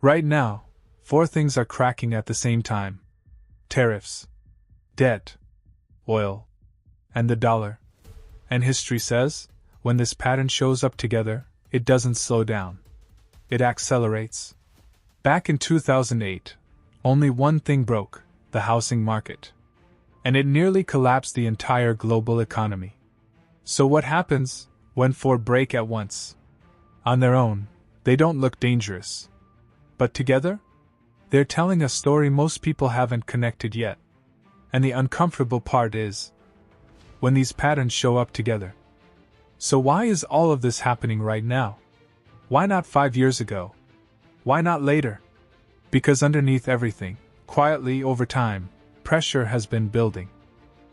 Right now, four things are cracking at the same time: tariffs, debt, oil, and the dollar. And history says, when this pattern shows up together, it doesn't slow down. It accelerates. Back in 2008, only one thing broke: the housing market. And it nearly collapsed the entire global economy. So what happens when four break at once? On their own, they don't look dangerous. But together, they're telling a story most people haven't connected yet. And the uncomfortable part is when these patterns show up together. So why is all of this happening right now? Why not 5 years ago? Why not later? Because underneath everything, quietly over time, pressure has been building.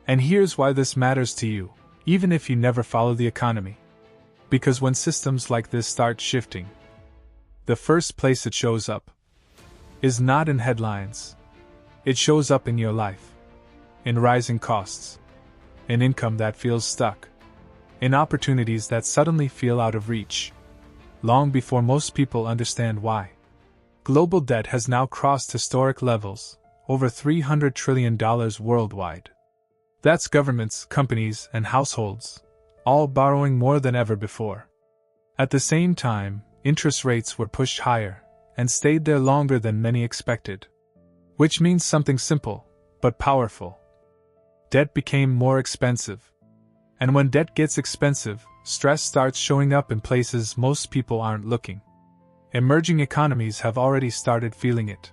And here's why this matters to you, even if you never follow the economy. Because when systems like this start shifting, the first place it shows up is not in headlines. It shows up in your life. In rising costs. In income that feels stuck. In opportunities that suddenly feel out of reach. Long before most people understand why. Global debt has now crossed historic levels, over $300 trillion worldwide. That's governments, companies, and households, all borrowing more than ever before. At the same time, interest rates were pushed higher, and stayed there longer than many expected. Which means something simple, but powerful. Debt became more expensive. And when debt gets expensive, stress starts showing up in places most people aren't looking. Emerging economies have already started feeling it.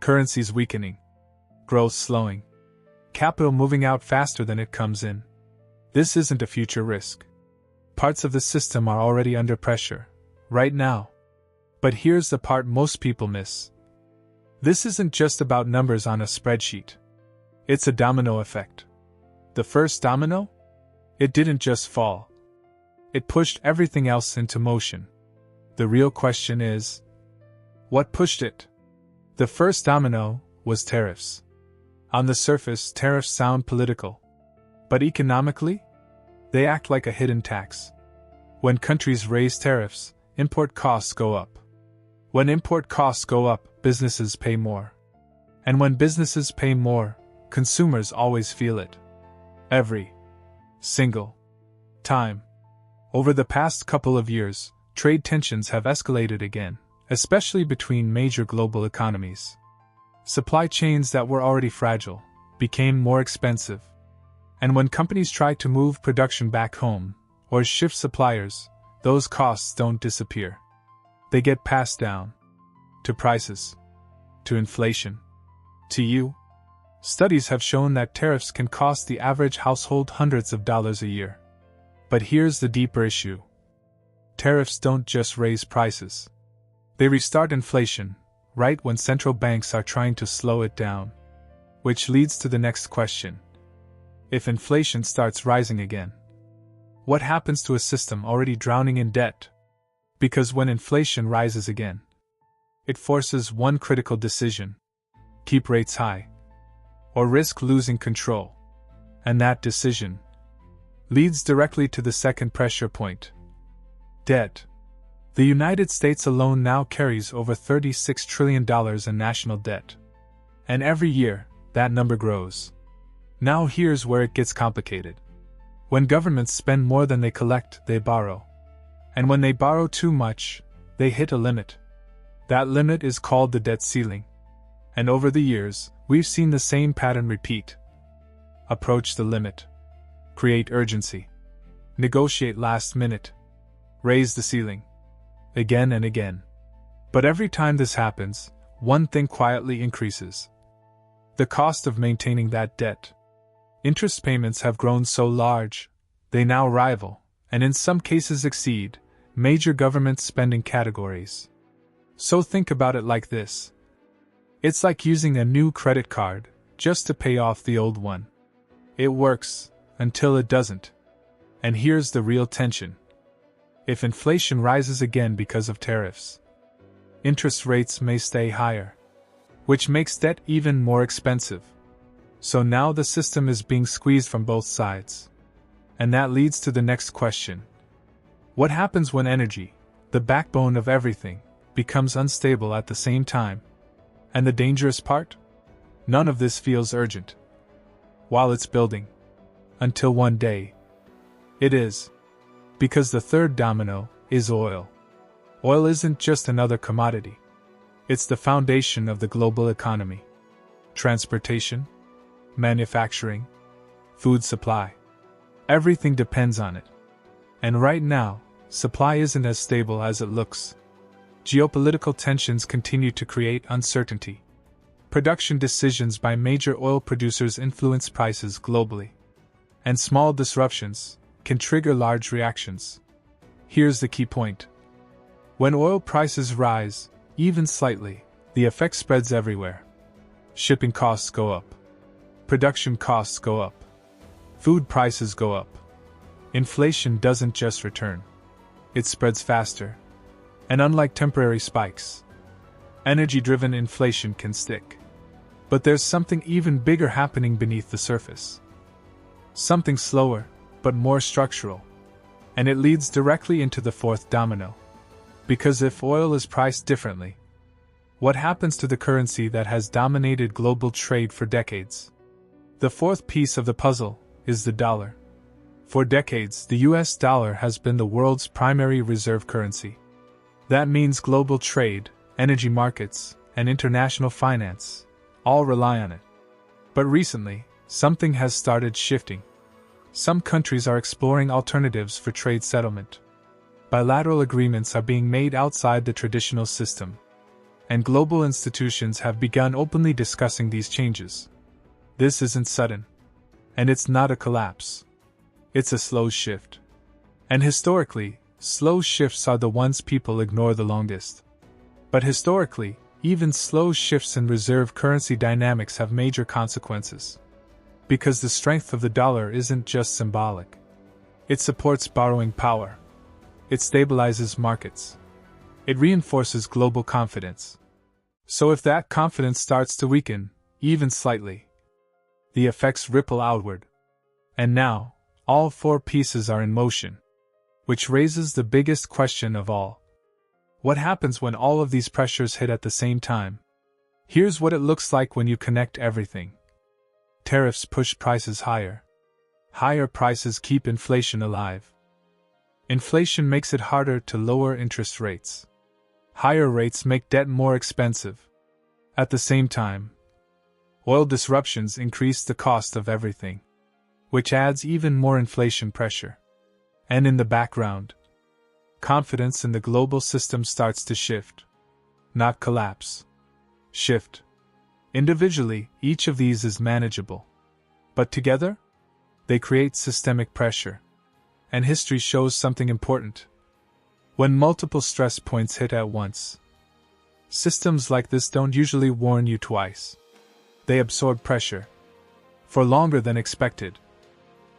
Currencies weakening. Growth slowing. Capital moving out faster than it comes in. This isn't a future risk. Parts of the system are already under pressure, right now. But here's the part most people miss. This isn't just about numbers on a spreadsheet. It's a domino effect. The first domino? It didn't just fall. It pushed everything else into motion. The real question is, what pushed it? The first domino was tariffs. On the surface, tariffs sound political. But economically, they act like a hidden tax. When countries raise tariffs, import costs go up. When import costs go up, businesses pay more. And when businesses pay more, consumers always feel it. Every single time. Over the past couple of years, trade tensions have escalated again, especially between major global economies. Supply chains that were already fragile became more expensive. And when companies try to move production back home or shift suppliers, those costs don't disappear. They get passed down to prices, to inflation, to you. Studies have shown that tariffs can cost the average household hundreds of dollars a year. But here's the deeper issue. Tariffs don't just raise prices. They restart inflation, right when central banks are trying to slow it down. Which leads to the next question. If inflation starts rising again, what happens to a system already drowning in debt? Because when inflation rises again, it forces one critical decision: keep rates high, or risk losing control. And that decision leads directly to the second pressure point: debt. The United States alone now carries over $36 trillion in national debt. And every year, that number grows. Now here's where it gets complicated. When governments spend more than they collect, they borrow. And when they borrow too much, they hit a limit. That limit is called the debt ceiling. And over the years, we've seen the same pattern repeat. Approach the limit. Create urgency. Negotiate last minute. Raise the ceiling. Again and again. But every time this happens, one thing quietly increases. The cost of maintaining that debt. Interest payments have grown so large, they now rival, and in some cases exceed, major government spending categories. So think about it like this. It's like using a new credit card just to pay off the old one. It works, until it doesn't. And here's the real tension. If inflation rises again because of tariffs, interest rates may stay higher, which makes debt even more expensive. So now the system is being squeezed from both sides. And that leads to the next question. What happens when energy, the backbone of everything, becomes unstable at the same time. And the dangerous part? None of this feels urgent. While it's building. Until one day. It is. Because the third domino is oil. Oil isn't just another commodity. It's the foundation of the global economy. Transportation, manufacturing, food supply. Everything depends on it. And right now, supply isn't as stable as it looks. Geopolitical tensions continue to create uncertainty. Production decisions by major oil producers influence prices globally. And small disruptions can trigger large reactions. Here's the key point. When oil prices rise, even slightly, the effect spreads everywhere. Shipping costs go up. Production costs go up. Food prices go up. Inflation doesn't just return. It spreads faster. And unlike temporary spikes, energy-driven inflation can stick. But there's something even bigger happening beneath the surface. Something slower, but more structural. And it leads directly into the fourth domino. Because if oil is priced differently, what happens to the currency that has dominated global trade for decades? The fourth piece of the puzzle is the dollar. For decades, the US dollar has been the world's primary reserve currency. That means global trade, energy markets, and international finance all rely on it. But recently, something has started shifting. Some countries are exploring alternatives for trade settlement. Bilateral agreements are being made outside the traditional system. And global institutions have begun openly discussing these changes. This isn't sudden. And it's not a collapse. It's a slow shift. And historically, slow shifts are the ones people ignore the longest. But historically, even slow shifts in reserve currency dynamics have major consequences. Because the strength of the dollar isn't just symbolic. It supports borrowing power. It stabilizes markets. It reinforces global confidence. So if that confidence starts to weaken, even slightly, the effects ripple outward. And now, all four pieces are in motion. Which raises the biggest question of all. What happens when all of these pressures hit at the same time? Here's what it looks like when you connect everything. Tariffs push prices higher. Higher prices keep inflation alive. Inflation makes it harder to lower interest rates. Higher rates make debt more expensive. At the same time, oil disruptions increase the cost of everything, which adds even more inflation pressure. And in the background, confidence in the global system starts to shift. Not collapse. Shift. Individually, each of these is manageable. But together, they create systemic pressure. And history shows something important. When multiple stress points hit at once, systems like this don't usually warn you twice. They absorb pressure for longer than expected.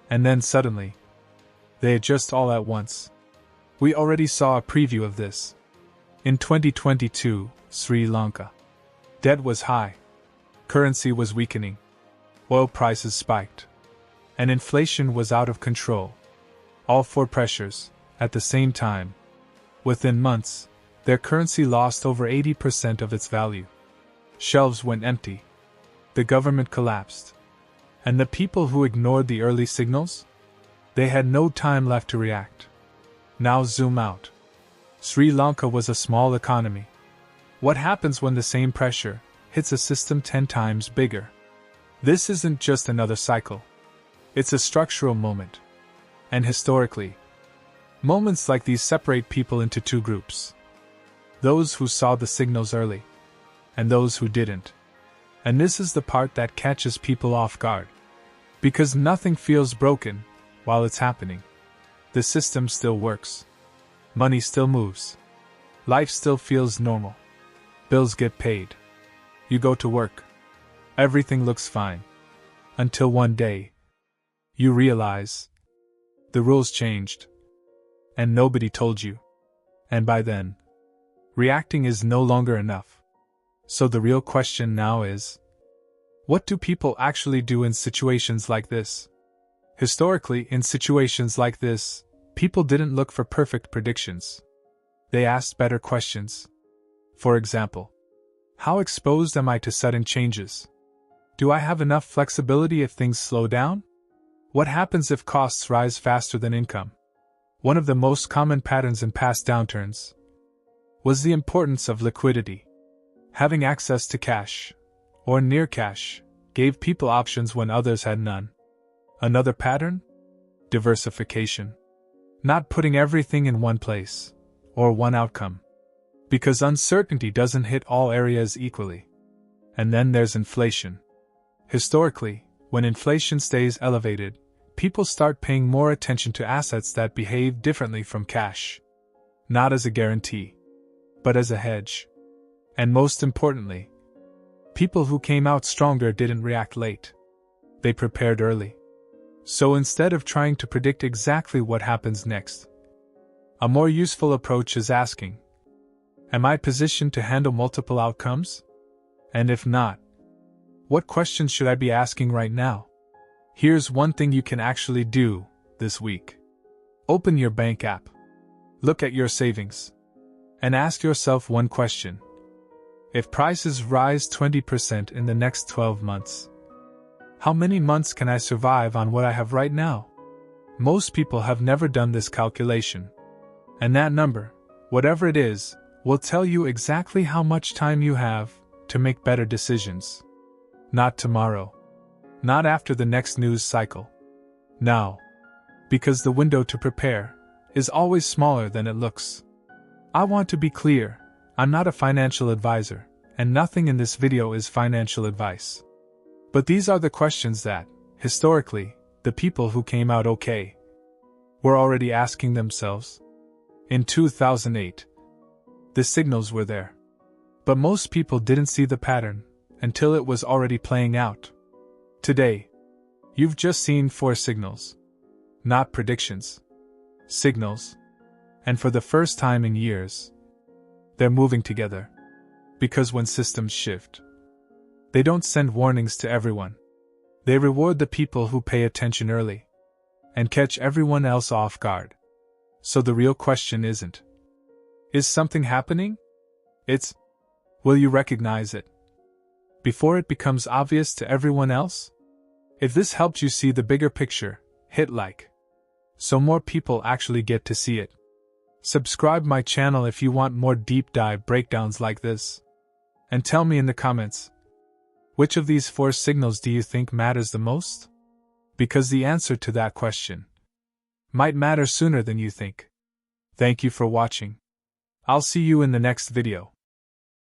And then suddenly, they adjust all at once. We already saw a preview of this. In 2022, Sri Lanka. Debt was high. Currency was weakening. Oil prices spiked. And inflation was out of control. All four pressures, at the same time. Within months, their currency lost over 80% of its value. Shelves went empty. The government collapsed. And the people who ignored the early signals? They had no time left to react. Now zoom out. Sri Lanka was a small economy. What happens when the same pressure hits a system 10 times bigger? This isn't just another cycle. It's a structural moment. And historically, moments like these separate people into two groups. Those who saw the signals early, and those who didn't. And this is the part that catches people off guard. Because nothing feels broken while it's happening. The system still works. Money still moves. Life still feels normal. Bills get paid. You go to work. Everything looks fine. Until one day, you realize the rules changed. And nobody told you. And by then, reacting is no longer enough. So the real question now is, what do people actually do in situations like this? Historically, in situations like this, people didn't look for perfect predictions. They asked better questions. For example, how exposed am I to sudden changes? Do I have enough flexibility if things slow down? What happens if costs rise faster than income? One of the most common patterns in past downturns was the importance of liquidity. Having access to cash, or near cash, gave people options when others had none. Another pattern? Diversification. Not putting everything in one place, or one outcome. Because uncertainty doesn't hit all areas equally. And then there's inflation. Historically, when inflation stays elevated, people start paying more attention to assets that behave differently from cash. Not as a guarantee, but as a hedge. And most importantly, people who came out stronger didn't react late. They prepared early. So instead of trying to predict exactly what happens next, a more useful approach is asking, am I positioned to handle multiple outcomes? And if not, what questions should I be asking right now? Here's one thing you can actually do this week. Open your bank app. Look at your savings. And ask yourself one question. If prices rise 20% in the next 12 months, how many months can I survive on what I have right now? Most people have never done this calculation. And that number, whatever it is, will tell you exactly how much time you have to make better decisions. Not tomorrow. Not after the next news cycle. Now. Because the window to prepare is always smaller than it looks. I want to be clear, I'm not a financial advisor, and nothing in this video is financial advice. But these are the questions that, historically, the people who came out okay were already asking themselves. In 2008, the signals were there. But most people didn't see the pattern until it was already playing out. Today, you've just seen 4 signals. Not predictions. Signals. And for the first time in years, they're moving together. Because when systems shift, they don't send warnings to everyone. They reward the people who pay attention early and catch everyone else off guard. So the real question isn't, is something happening? It's, will you recognize it before it becomes obvious to everyone else? If this helped you see the bigger picture, hit like, so more people actually get to see it. Subscribe my channel if you want more deep dive breakdowns like this. And tell me in the comments, which of these 4 signals do you think matters the most? Because the answer to that question might matter sooner than you think. Thank you for watching. I'll see you in the next video.